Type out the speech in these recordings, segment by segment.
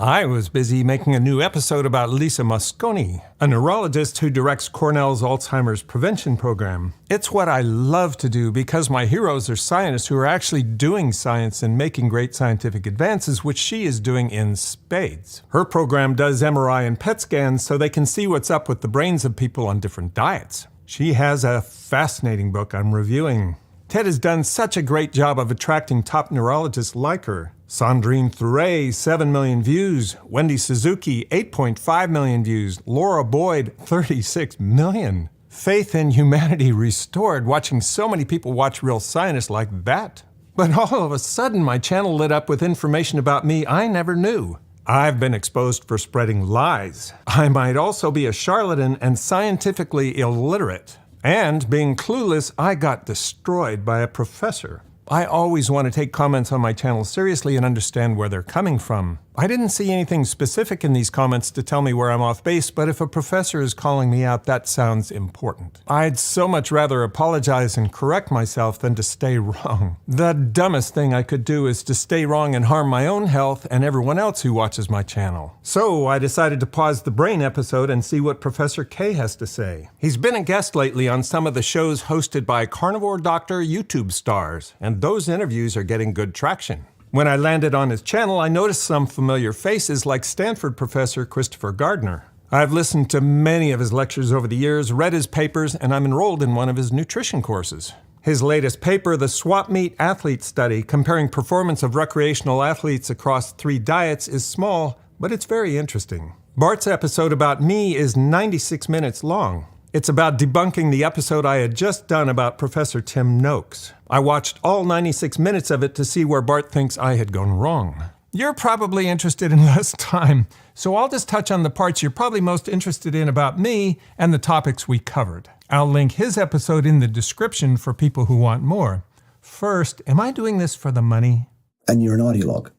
I was busy making a new episode about Lisa Mosconi, a neurologist who directs Cornell's Alzheimer's prevention program. It's what I love to do because my heroes are scientists who are actually doing science and making great scientific advances, which she is doing in spades. Her program does MRI and PET scans so they can see what's up with the brains of people on different diets. She has a fascinating book I'm reviewing. Ted has done such a great job of attracting top neurologists like her. Sandrine Thuray, 7 million views. Wendy Suzuki, 8.5 million views. Laura Boyd, 36 million. Faith in humanity restored, watching so many people watch real scientists like that. But all of a sudden, my channel lit up with information about me I never knew. I've been exposed for spreading lies. I might also be a charlatan and scientifically illiterate. And being clueless, I got destroyed by a professor. I always want to take comments on my channel seriously and understand where they're coming from. I didn't see anything specific in these comments to tell me where I'm off base, but if a professor is calling me out, that sounds important. I'd so much rather apologize and correct myself than to stay wrong. The dumbest thing I could do is to stay wrong and harm my own health and everyone else who watches my channel. So I decided to pause the brain episode and see what Professor Kay has to say. He's been a guest lately on some of the shows hosted by carnivore doctor YouTube stars, and those interviews are getting good traction. When I landed on his channel, I noticed some familiar faces like Stanford professor Christopher Gardner. I've listened to many of his lectures over the years, read his papers, and I'm enrolled in one of his nutrition courses. His latest paper, the Swap Meat Athlete Study, comparing performance of recreational athletes across 3 diets, is small, but it's very interesting. Bart's episode about me is 96 minutes long. It's about debunking the episode I had just done about Professor Tim Noakes. I watched all 96 minutes of it to see where Bart thinks I had gone wrong. You're probably interested in less time, so I'll just touch on the parts you're probably most interested in about me and the topics we covered. I'll link his episode in the description for people who want more. First, am I doing this for the money? And you're an ideologue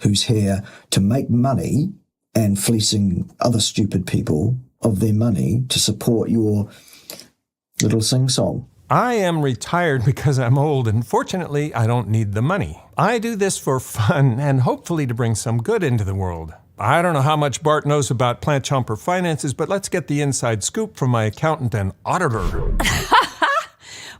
who's here to make money and fleecing other stupid people of their money to support your little sing-song. I am retired because I'm old, and fortunately, I don't need the money. I do this for fun and hopefully to bring some good into the world. I don't know how much Bart knows about Plant Chomper finances, but let's get the inside scoop from my accountant and auditor.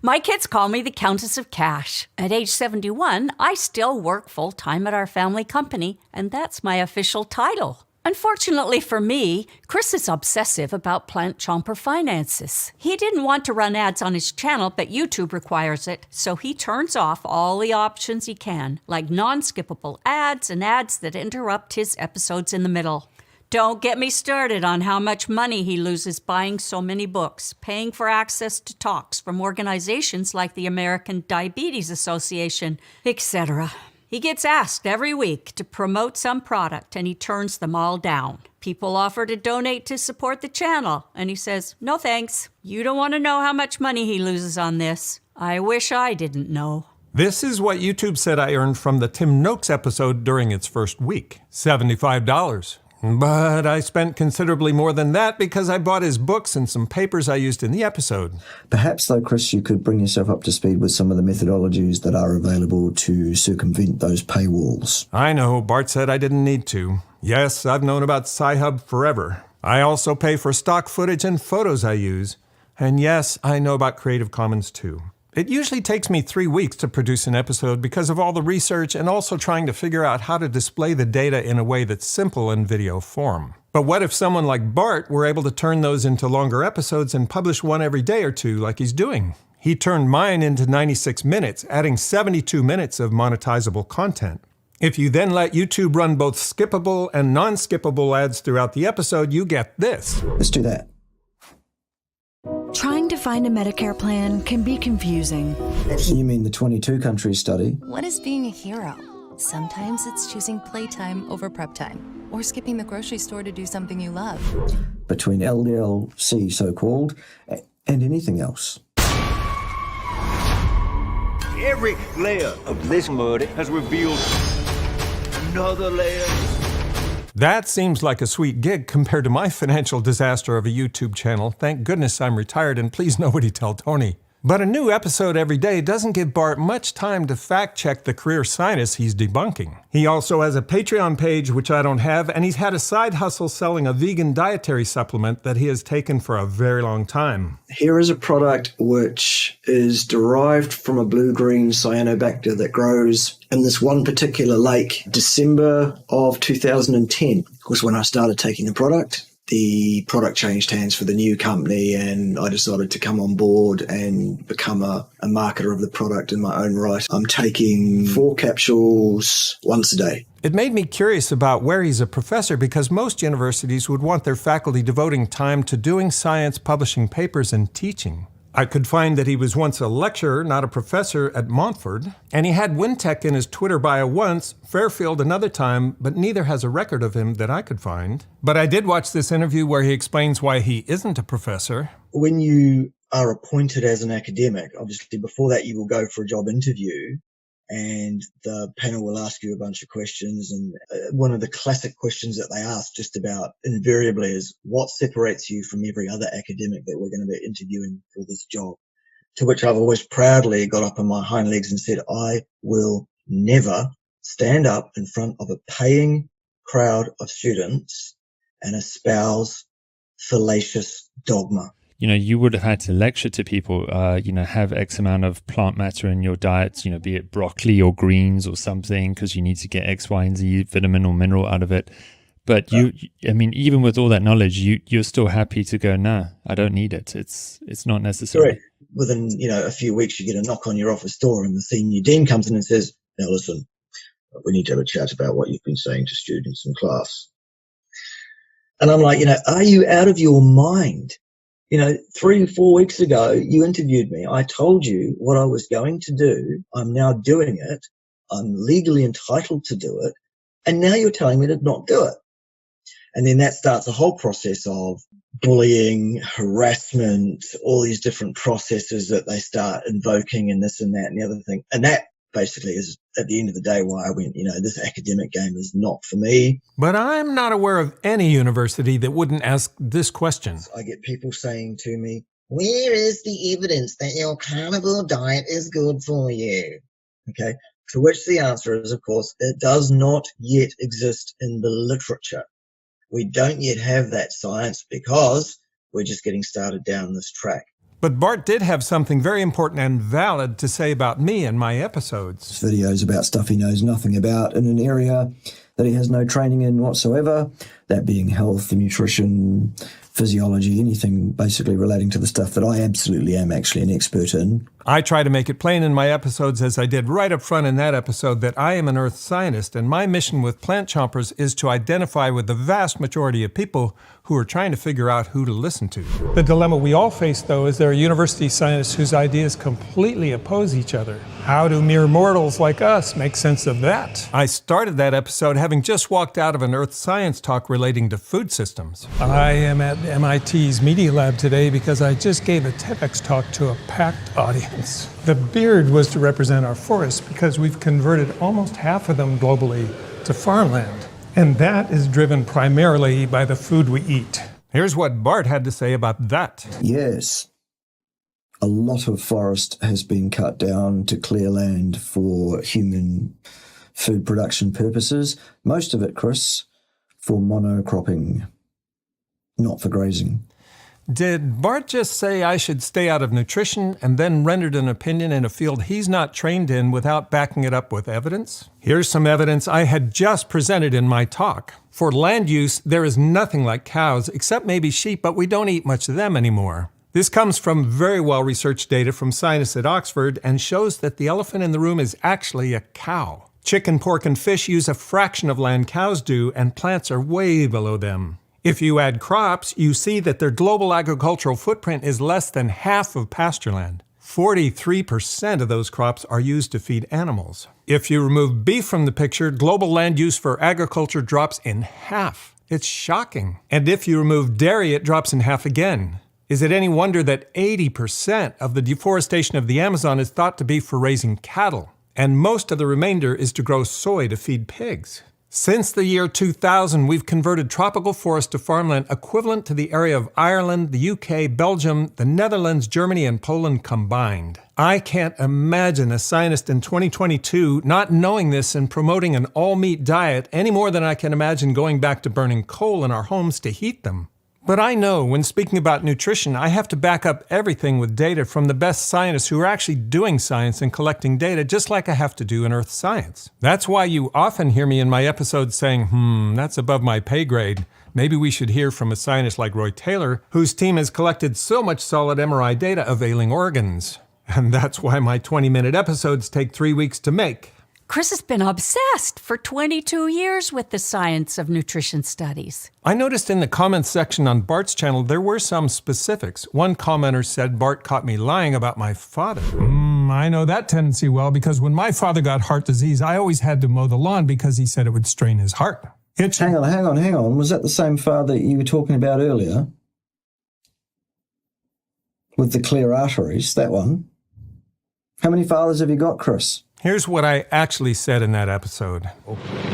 My kids call me the Countess of Cash. At age 71, I still work full-time at our family company, and that's my official title. Unfortunately for me, Chris is obsessive about Plant Chomper finances. He didn't want to run ads on his channel, but YouTube requires it, so he turns off all the options he can, like non-skippable ads and ads that interrupt his episodes in the middle. Don't get me started on how much money he loses buying so many books, paying for access to talks from organizations like the American Diabetes Association, etc. He gets asked every week to promote some product, and he turns them all down. People offer to donate to support the channel, and he says, "No thanks. You don't want to know how much money he loses on this. I wish I didn't know." This is what YouTube said I earned from the Tim Noakes episode during its first week, $75. But I spent considerably more than that because I bought his books and some papers I used in the episode. Perhaps, though, Chris, you could bring yourself up to speed with some of the methodologies that are available to circumvent those paywalls. I know, Bart said I didn't need to. Yes, I've known about Sci-Hub forever. I also pay for stock footage and photos I use. And yes, I know about Creative Commons too. It usually takes me 3 weeks to produce an episode because of all the research and also trying to figure out how to display the data in a way that's simple in video form. But what if someone like Bart were able to turn those into longer episodes and publish one every day or two like he's doing? He turned mine into 96 minutes, adding 72 minutes of monetizable content. If you then let YouTube run both skippable and non-skippable ads throughout the episode, you get this. Let's do that. Trying to find a Medicare plan can be confusing. You mean the 22-country study? What is being a hero? Sometimes it's choosing playtime over prep time, or skipping the grocery store to do something you love. Between LDLC, so-called, and anything else. Every layer of this mud has revealed another layer. That seems like a sweet gig compared to my financial disaster of a YouTube channel. Thank goodness I'm retired, and please nobody tell Tony. But a new episode every day doesn't give Bart much time to fact-check the career scientists he's debunking. He also has a Patreon page, which I don't have, and he's had a side hustle selling a vegan dietary supplement that he has taken for a very long time. Here is a product which is derived from a blue-green cyanobacter that grows in this one particular lake. December of 2010 was when I started taking the product. The product changed hands for the new company, and I decided to come on board and become a marketer of the product in my own right. I'm taking 4 capsules once a day. It made me curious about where he's a professor, because most universities would want their faculty devoting time to doing science, publishing papers, and teaching. I could find that he was once a lecturer, not a professor, at Montfort, and he had Wintech in his Twitter bio once, Fairfield another time, but neither has a record of him that I could find. But I did watch this interview where he explains why he isn't a professor. When you are appointed as an academic, obviously before that you will go for a job interview, and the panel will ask you a bunch of questions. And one of the classic questions that they ask just about invariably is, what separates you from every other academic that we're going to be interviewing for this job? To which I've always proudly got up on my hind legs and said, I will never stand up in front of a paying crowd of students and espouse fallacious dogma. You know, you would have had to lecture to people, have X amount of plant matter in your diet, be it broccoli or greens or something, because you need to get X, Y, and Z vitamin or mineral out of it. But even with all that knowledge, you're still happy to go, nah, I don't need it. It's not necessary. Correct. Within, a few weeks, you get a knock on your office door and the senior dean comes in and says, now listen, we need to have a chat about what you've been saying to students in class. And I'm like, are you out of your mind? 3 or 4 weeks ago, you interviewed me. I told you what I was going to do. I'm now doing it. I'm legally entitled to do it. And now you're telling me to not do it. And then that starts a whole process of bullying, harassment, all these different processes that they start invoking, and this and that and the other thing. And that basically is, at the end of the day, why I went, this academic game is not for me. But I'm not aware of any university that wouldn't ask this question. I get people saying to me, where is the evidence that your carnivore diet is good for you? Okay. To which the answer is, of course, it does not yet exist in the literature. We don't yet have that science because we're just getting started down this track. But Bart did have something very important and valid to say about me and my episodes. Videos about stuff he knows nothing about in an area that he has no training in whatsoever, that being health, nutrition, physiology, anything basically relating to the stuff that I absolutely am actually an expert in. I try to make it plain in my episodes, as I did right up front in that episode, that I am an earth scientist, and my mission with Plant Chompers is to identify with the vast majority of people who are trying to figure out who to listen to. The dilemma we all face, though, is there are university scientists whose ideas completely oppose each other. How do mere mortals like us make sense of that? I started that episode having just walked out of an earth science talk relating to food systems. I am at MIT's Media Lab today because I just gave a TEDx talk to a packed audience. The beard was to represent our forests because we've converted almost half of them globally to farmland. And that is driven primarily by the food we eat. Here's what Bart had to say about that. Yes. A lot of forest has been cut down to clear land for human food production purposes. Most of it, Chris, for monocropping, not for grazing. Did Bart just say I should stay out of nutrition and then rendered an opinion in a field he's not trained in without backing it up with evidence? Here's some evidence I had just presented in my talk. For land use, there is nothing like cows, except maybe sheep, but we don't eat much of them anymore. This comes from very well-researched data from scientists at Oxford and shows that the elephant in the room is actually a cow. Chicken, pork, and fish use a fraction of land cows do, and plants are way below them. If you add crops, you see that their global agricultural footprint is less than half of pasture land. 43% of those crops are used to feed animals. If you remove beef from the picture, global land use for agriculture drops in half. It's shocking. And if you remove dairy, it drops in half again. Is it any wonder that 80% of the deforestation of the Amazon is thought to be for raising cattle, and most of the remainder is to grow soy to feed pigs? Since the year 2000, we've converted tropical forest to farmland equivalent to the area of Ireland, the UK, Belgium, the Netherlands, Germany, and Poland combined. I can't imagine a scientist in 2022 not knowing this and promoting an all-meat diet any more than I can imagine going back to burning coal in our homes to heat them. But I know when speaking about nutrition, I have to back up everything with data from the best scientists who are actually doing science and collecting data, just like I have to do in earth science. That's why you often hear me in my episodes saying, that's above my pay grade. Maybe we should hear from a scientist like Roy Taylor, whose team has collected so much solid MRI data of ailing organs. And that's why my 20-minute episodes take 3 weeks to make. Chris has been obsessed for 22 years with the science of nutrition studies. I noticed in the comments section on Bart's channel there were some specifics. One commenter said Bart caught me lying about my father. I know that tendency well because when my father got heart disease, I always had to mow the lawn because he said it would strain his heart. Hang on. Was that the same father you were talking about earlier? With the clear arteries, that one? How many fathers have you got, Chris? Here's what I actually said in that episode.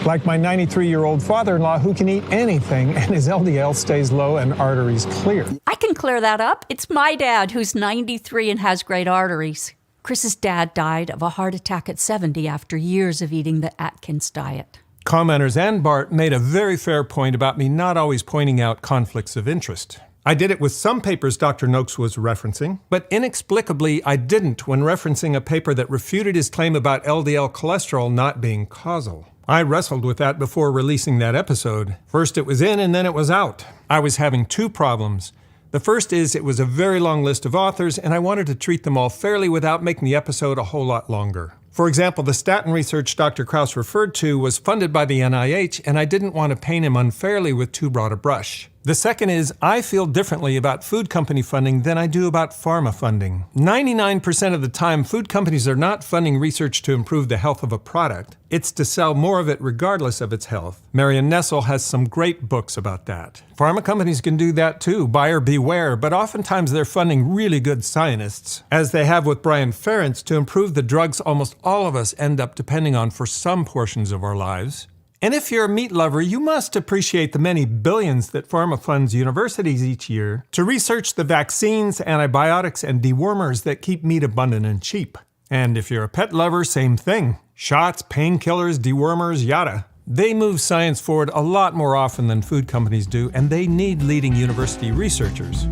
Like my 93-year-old father-in-law who can eat anything and his LDL stays low and arteries clear. I can clear that up. It's my dad who's 93 and has great arteries. Chris's dad died of a heart attack at 70 after years of eating the Atkins diet. Commenters and Bart made a very fair point about me not always pointing out conflicts of interest. I did it with some papers Dr. Noakes was referencing, but inexplicably I didn't when referencing a paper that refuted his claim about LDL cholesterol not being causal. I wrestled with that before releasing that episode. First it was in and then it was out. I was having two problems. The first is it was a very long list of authors and I wanted to treat them all fairly without making the episode a whole lot longer. For example, the statin research Dr. Krauss referred to was funded by the NIH, and I didn't want to paint him unfairly with too broad a brush. The second is, I feel differently about food company funding than I do about pharma funding. 99% of the time, food companies are not funding research to improve the health of a product. It's to sell more of it regardless of its health. Marion Nestle has some great books about that. Pharma companies can do that too, buyer beware, but oftentimes they're funding really good scientists, as they have with Brian Ferentz, to improve the drugs almost all of us end up depending on for some portions of our lives. And if you're a meat lover, you must appreciate the many billions that pharma funds universities each year to research the vaccines, antibiotics, and dewormers that keep meat abundant and cheap. And if you're a pet lover, same thing. Shots, painkillers, dewormers, yada. They move science forward a lot more often than food companies do, and they need leading university researchers.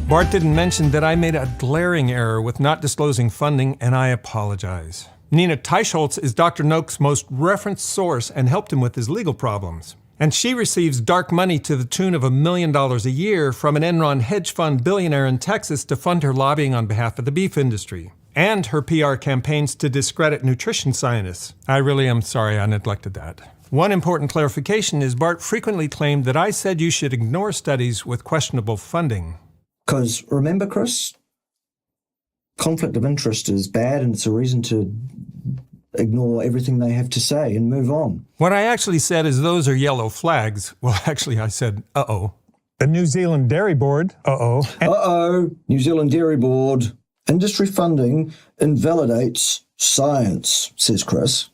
Bart didn't mention that I made a glaring error with not disclosing funding, and I apologize. Nina Teicholz is Dr. Noakes' most referenced source and helped him with his legal problems. And she receives dark money to the tune of $1 million a year from an Enron hedge fund billionaire in Texas to fund her lobbying on behalf of the beef industry. And her PR campaigns to discredit nutrition scientists. I really am sorry I neglected that. One important clarification is Bart frequently claimed that I said you should ignore studies with questionable funding. Because remember, Chris, conflict of interest is bad and it's a reason to ignore everything they have to say and move on. What I actually said is those are yellow flags. Well, actually, I said, uh-oh. The New Zealand Dairy Board, New Zealand Dairy Board. Industry funding invalidates science, says Chris.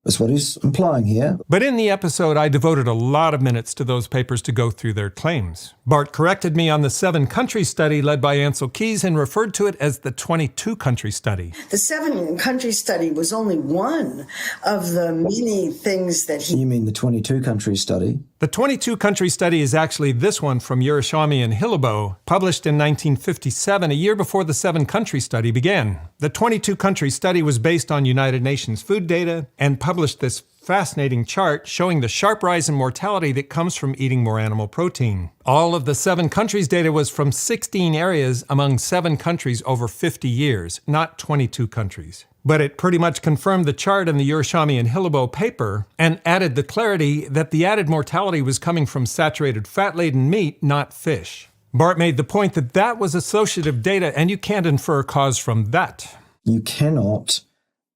That's what he's implying here. But in the episode, I devoted a lot of minutes to those papers to go through their claims. Bart corrected me on the 7-country study led by Ancel and referred to it as the 22-country study. The 7-country study was only one of the many things that he... You mean the 22-country study? The 22-country study is actually this one from Yerushalmi and Hillebo, published in 1957, a year before the 7-country study began. The 22-country study was based on United Nations food data and published this fascinating chart showing the sharp rise in mortality that comes from eating more animal protein. All of the 7 countries data was from 16 areas among 7 countries over 50 years, not 22 countries. But it pretty much confirmed the chart in the Yerushalmi and Hillebo paper and added the clarity that the added mortality was coming from saturated fat-laden meat, not fish. Bart made the point that that was associative data and you can't infer cause from that. You cannot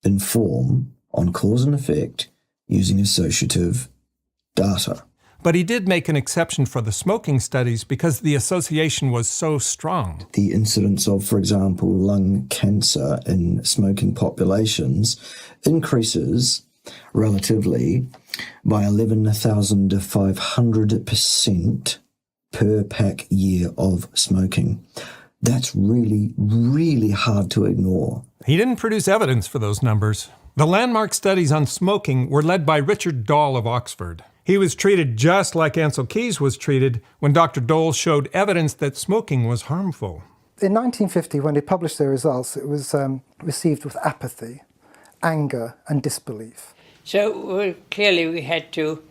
inform on cause and effect using associative data. But he did make an exception for the smoking studies because the association was so strong. The incidence of, for example, lung cancer in smoking populations increases relatively by 11,500% per pack year of smoking. That's really, really hard to ignore. He didn't produce evidence for those numbers. The landmark studies on smoking were led by Richard Dole of Oxford. He was treated just like Ancel Keys was treated when Dr. Dole showed evidence that smoking was harmful. In 1950, when they published their results, it was received with apathy, anger, and disbelief. So clearly we had to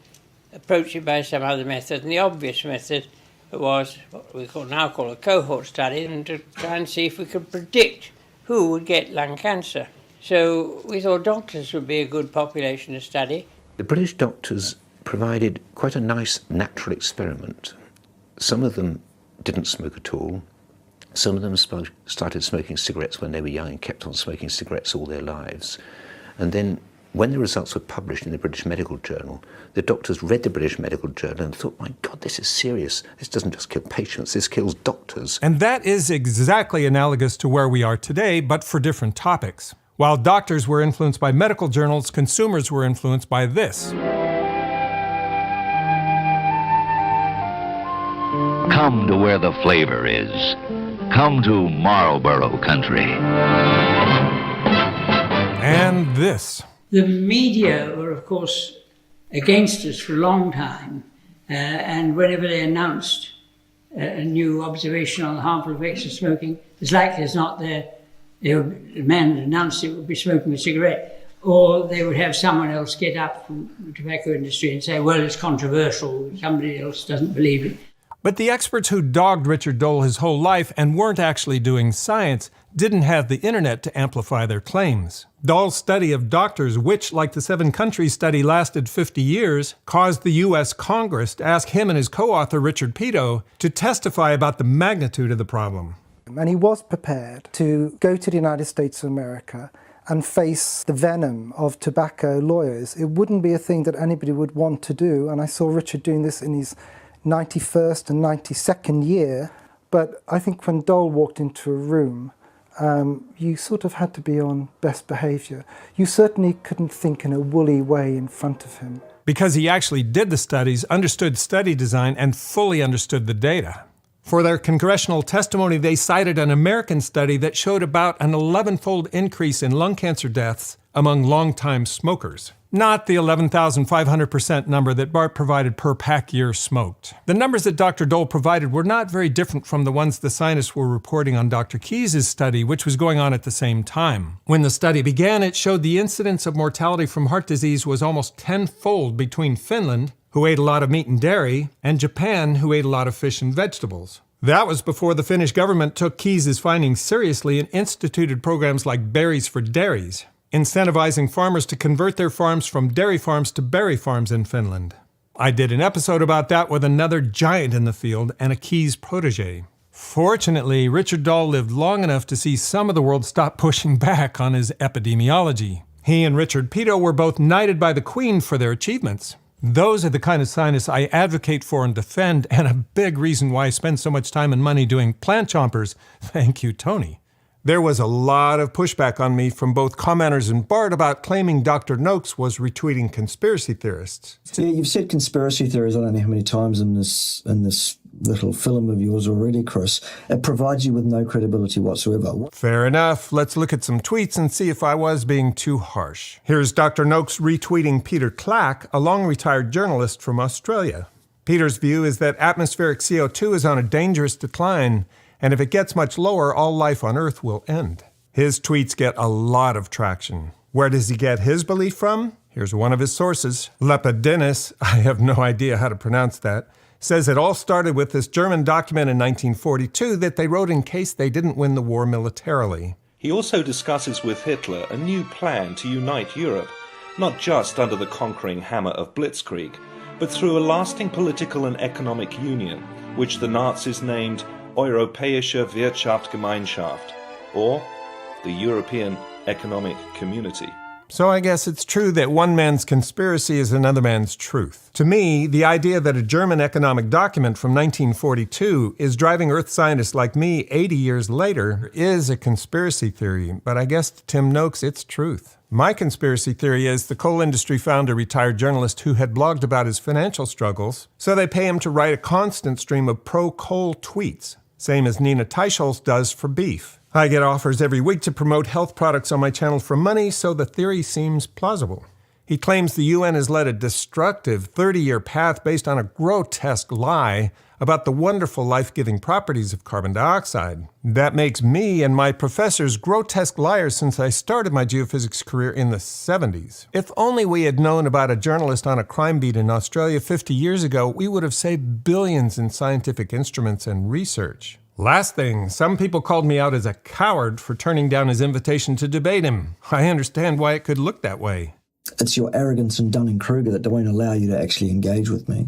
approach it by some other method, and the obvious method was what we now call a cohort study, and to try and see if we could predict who would get lung cancer. So we thought doctors would be a good population to study. The British doctors provided quite a nice natural experiment. Some of them didn't smoke at all. Some of them started smoking cigarettes when they were young and kept on smoking cigarettes all their lives. And then when the results were published in the British Medical Journal, the doctors read the British Medical Journal and thought, my God, this is serious. This doesn't just kill patients, this kills doctors. And that is exactly analogous to where we are today, but for different topics. While doctors were influenced by medical journals, consumers were influenced by this. Come to where the flavor is. Come to Marlboro country. And this. The media were, of course, against us for a long time, and whenever they announced a new observation on the harmful effects of smoking, as likely as not, the man who announced it would be smoking a cigarette, or they would have someone else get up from the tobacco industry and say, well, it's controversial, somebody else doesn't believe it. But the experts who dogged Richard Dole his whole life and weren't actually doing science didn't have the internet to amplify their claims. Dole's study of doctors, which, like the 7 countries study, lasted 50 years, caused the U.S. Congress to ask him and his co-author, Richard Peto, to testify about the magnitude of the problem. And he was prepared to go to the United States of America and face the venom of tobacco lawyers. It wouldn't be a thing that anybody would want to do, and I saw Richard doing this in his 91st and 92nd year. But I think when Dole walked into a room, you sort of had to be on best behavior. You certainly couldn't think in a woolly way in front of him. Because he actually did the studies, understood study design, and fully understood the data. For their congressional testimony, they cited an American study that showed about an 11-fold increase in lung cancer deaths among longtime smokers. Not the 11,500% number that Bart provided per pack year smoked. The numbers that Dr. Dole provided were not very different from the ones the scientists were reporting on Dr. Keyes' study, which was going on at the same time. When the study began, it showed the incidence of mortality from heart disease was almost 10-fold between Finland, who ate a lot of meat and dairy, and Japan, who ate a lot of fish and vegetables. That was before the Finnish government took Keyes' findings seriously and instituted programs like Berries for Dairies, incentivizing farmers to convert their farms from dairy farms to berry farms in Finland. I did an episode about that with another giant in the field and a Keyes protege. Fortunately, Richard Dole lived long enough to see some of the world stop pushing back on his epidemiology. He and Richard Peto were both knighted by the Queen for their achievements. Those are the kind of scientists I advocate for and defend, and a big reason why I spend so much time and money doing plant chompers. Thank you, Tony. There was a lot of pushback on me from both commenters and Bart about claiming Dr. Noakes was retweeting conspiracy theorists. Yeah, you've said conspiracy theories I don't know how many times in this little film of yours already, Chris. It provides you with no credibility whatsoever. Fair enough. Let's look at some tweets and see if I was being too harsh. Here's Dr. Noakes retweeting Peter Clack, a long-retired journalist from Australia. Peter's view is that atmospheric CO2 is on a dangerous decline, and if it gets much lower, all life on Earth will end. His tweets get a lot of traction. Where does he get his belief from? Here's one of his sources. Lepidinus, I have no idea how to pronounce that, says it all started with this German document in 1942 that they wrote in case they didn't win the war militarily. He also discusses with Hitler a new plan to unite Europe, not just under the conquering hammer of Blitzkrieg, but through a lasting political and economic union, which the Nazis named Europäische Wirtschaftsgemeinschaft, or the European Economic Community. So I guess it's true that one man's conspiracy is another man's truth. To me, the idea that a German economic document from 1942 is driving Earth scientists like me 80 years later is a conspiracy theory, but I guess to Tim Noakes, it's truth. My conspiracy theory is the coal industry found a retired journalist who had blogged about his financial struggles, so they pay him to write a constant stream of pro-coal tweets, same as Nina Teicholz does for beef. I get offers every week to promote health products on my channel for money, so the theory seems plausible. He claims the UN has led a destructive 30-year path based on a grotesque lie about the wonderful life-giving properties of carbon dioxide. That makes me and my professors grotesque liars since I started my geophysics career in the 70s. If only we had known about a journalist on a crime beat in Australia 50 years ago, we would have saved billions in scientific instruments and research. Last thing, some people called me out as a coward for turning down his invitation to debate him. I understand why it could look that way. It's your arrogance and Dunning-Kruger that won't allow you to actually engage with me.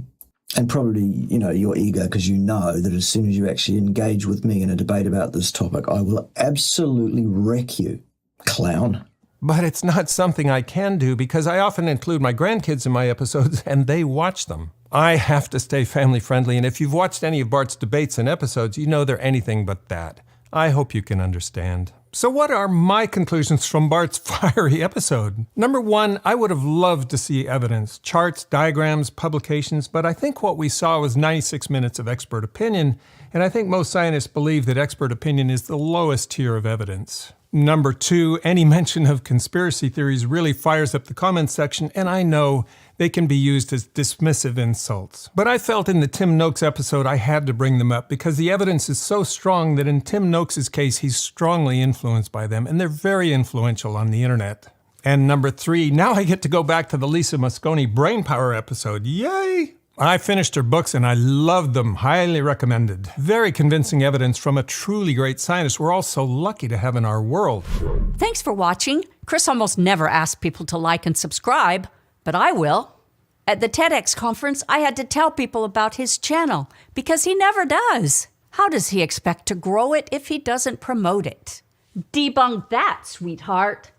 And probably, your ego, because you know that as soon as you actually engage with me in a debate about this topic, I will absolutely wreck you, clown. But it's not something I can do because I often include my grandkids in my episodes and they watch them. I have to stay family friendly, and if you've watched any of Bart's debates and episodes, you know they're anything but that. I hope you can understand. So what are my conclusions from Bart's fiery episode? Number one, I would have loved to see evidence, charts, diagrams, publications, but I think what we saw was 96 minutes of expert opinion, and I think most scientists believe that expert opinion is the lowest tier of evidence. Number two, any mention of conspiracy theories really fires up the comments section, and I know they can be used as dismissive insults. But I felt in the Tim Noakes episode I had to bring them up because the evidence is so strong that in Tim Noakes' case, he's strongly influenced by them, and they're very influential on the internet. And number three, now I get to go back to the Lisa Mosconi Brainpower episode. Yay! I finished her books and I loved them. Highly recommended. Very convincing evidence from a truly great scientist we're all so lucky to have in our world. Thanks for watching. Chris almost never asks people to like and subscribe, but I will. At the TEDx conference, I had to tell people about his channel because he never does. How does he expect to grow it if he doesn't promote it? Debunk that, sweetheart.